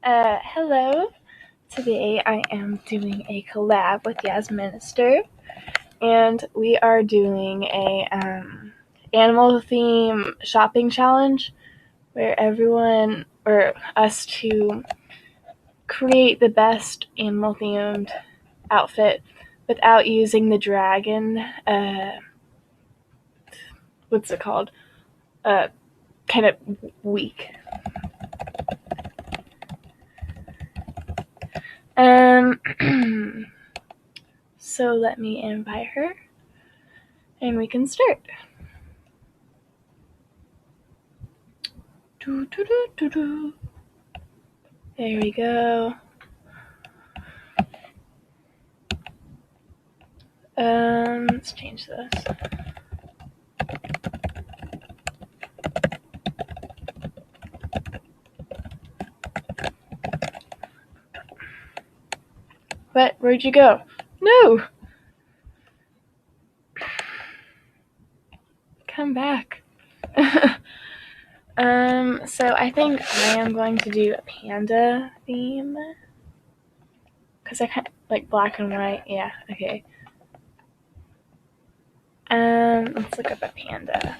Hello. Today I am doing a collab with Yasminister, and we are doing a animal theme shopping challenge where everyone or us to create the best animal themed outfit without using the dragon. What's it called? Uh, Kind of weak. Um. So let me invite her, and we can start. Doo, doo, doo, doo, doo. There we go. Let's change this. What? Where'd you go? No! Come back. So I think I am going to do a panda theme. Because I kind of like black and white. Yeah, okay. Let's look up a panda.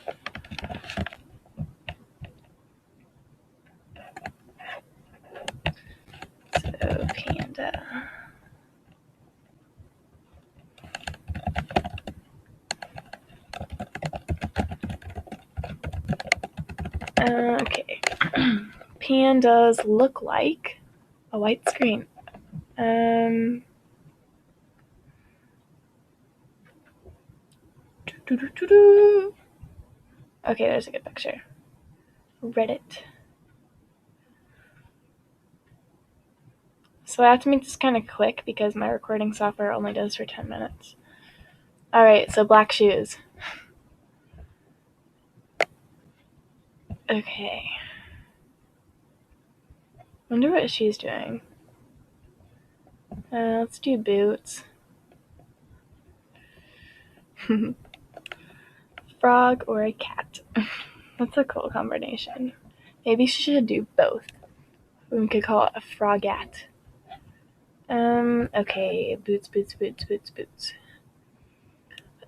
So, panda. Okay. Pandas look like a white screen. Okay, there's a good picture. Reddit. So I have to make this kind of quick because my recording software only does for 10 minutes. Alright, so black shoes. Okay. Wonder what she's doing. Let's do boots. Frog or a cat. That's a cool combination. Maybe she should do both. We could call it a frogette. Okay, boots.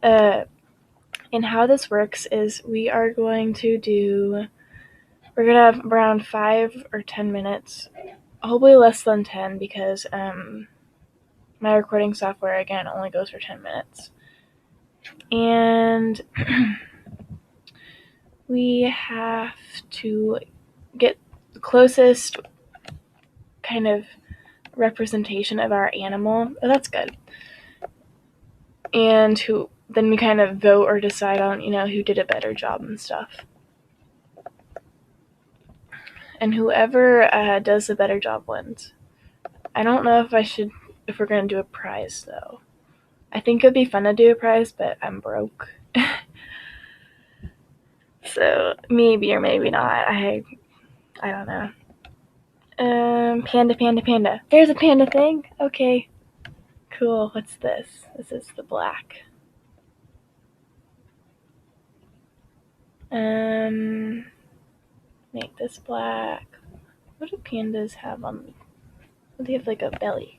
And how this works is we're gonna have around 5 or 10 minutes, hopefully less than 10 because my recording software again only goes for 10 minutes. And we have to get the closest kind of representation of our animal. Oh, that's good. And then we kind of vote or decide on, who did a better job and stuff. And whoever does the better job wins. I don't know if we're going to do a prize, though. I think it'd be fun to do a prize, but I'm broke. So, maybe or maybe not. I don't know. Panda. There's a panda thing? Okay. Cool. What's this? This is the black. Make this black. What do pandas have on? They have like a belly.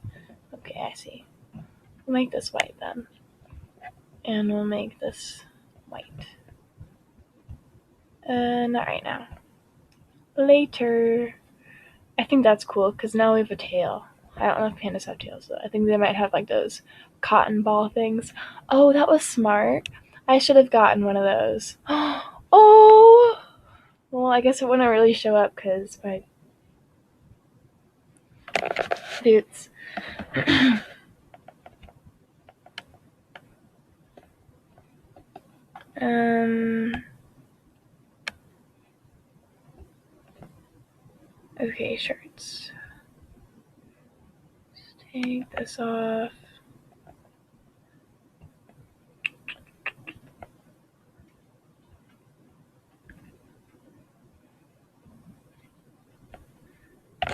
Okay, I see. We'll make this white then. And we'll make this white. Not right now. Later. I think that's cool because now we have a tail. I don't know if pandas have tails though. I think they might have like those cotton ball things. Oh, that was smart. I should have gotten one of those. Oh! Well, I guess it wouldn't really show up because my boots. Okay, shirts. Let's take this off.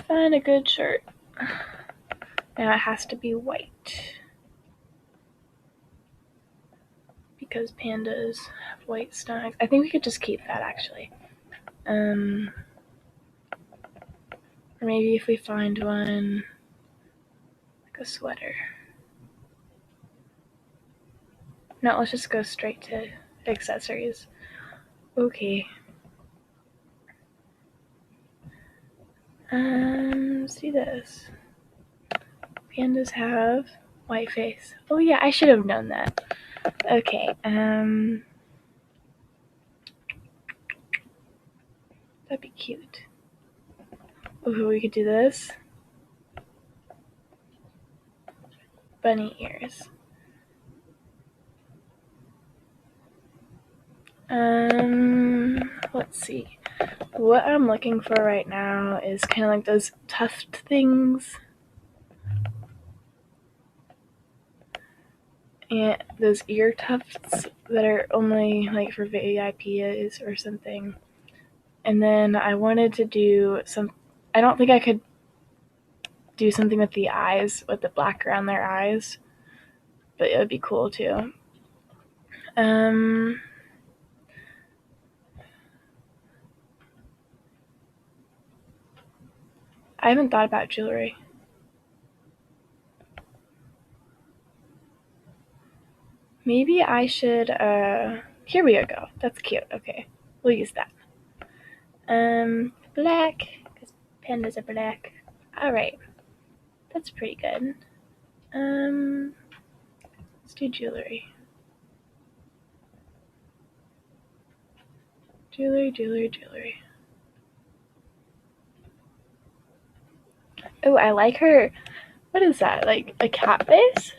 Find a good shirt. Now it has to be white. Because pandas have white stomachs. I think we could just keep that actually. Or maybe if we find one, like a sweater. No, let's just go straight to accessories. Okay. Let's do this. Pandas have white face. Oh yeah, I should have known that. Okay, that'd be cute. Ooh, we could do this. Bunny ears. Let's see. What I'm looking for right now is kind of like those tuft things. And those ear tufts that are only like for VIPs or something. And then I wanted to do some. I don't think I could do something with the eyes, with the black around their eyes, but it would be cool too. I haven't thought about jewelry. Maybe I should, here we go. That's cute. Okay. We'll use that. Black, because pandas are black. Alright. That's pretty good. Let's do jewelry. Jewelry. Oh, I like her. What is that? Like a cat face?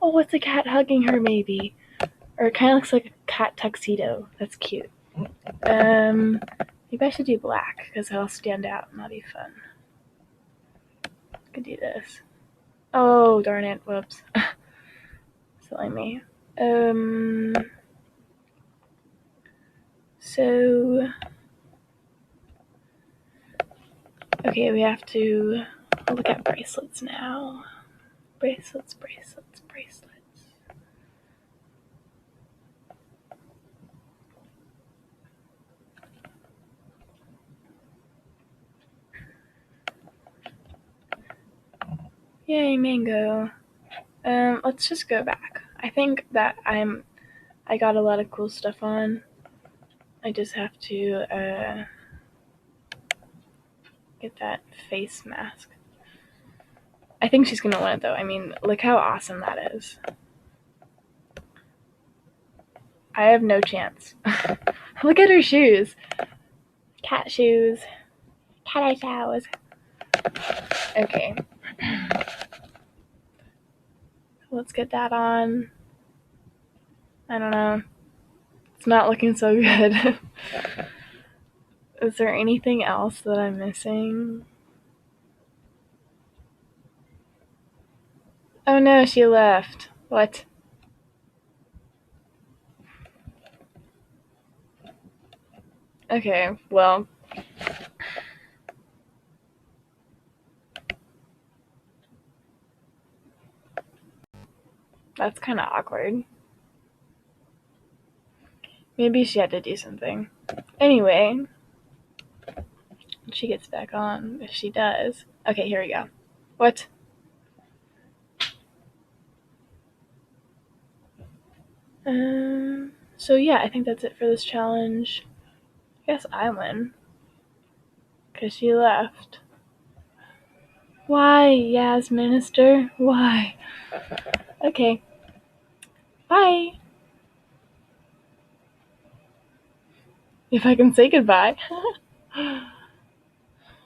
Oh, it's a cat hugging her, maybe. Or it kind of looks like a cat tuxedo. That's cute. Maybe I should do black because it'll stand out and that'll be fun. Could do this. Oh, darn it. Whoops. Silly me. So, okay, we have to look at bracelets now. Bracelets. Yay, mango. Let's just go back. I think that I got a lot of cool stuff on. I just have to get that face mask. I think she's gonna win it though. I mean, look how awesome that is. I have no chance. Look at her shoes. Cat shoes. Cat shoes. Okay. Let's get that on. I don't know. It's not looking so good. Is there anything else that I'm missing? Oh no, she left. What? Okay, well. That's kind of awkward. Maybe she had to do something. Anyway, she gets back on, if she does. Okay, here we go. What? So yeah, I think that's it for this challenge. I guess I win. Because she left. Why, Yasminister? Why? Okay. Bye. If I can say goodbye.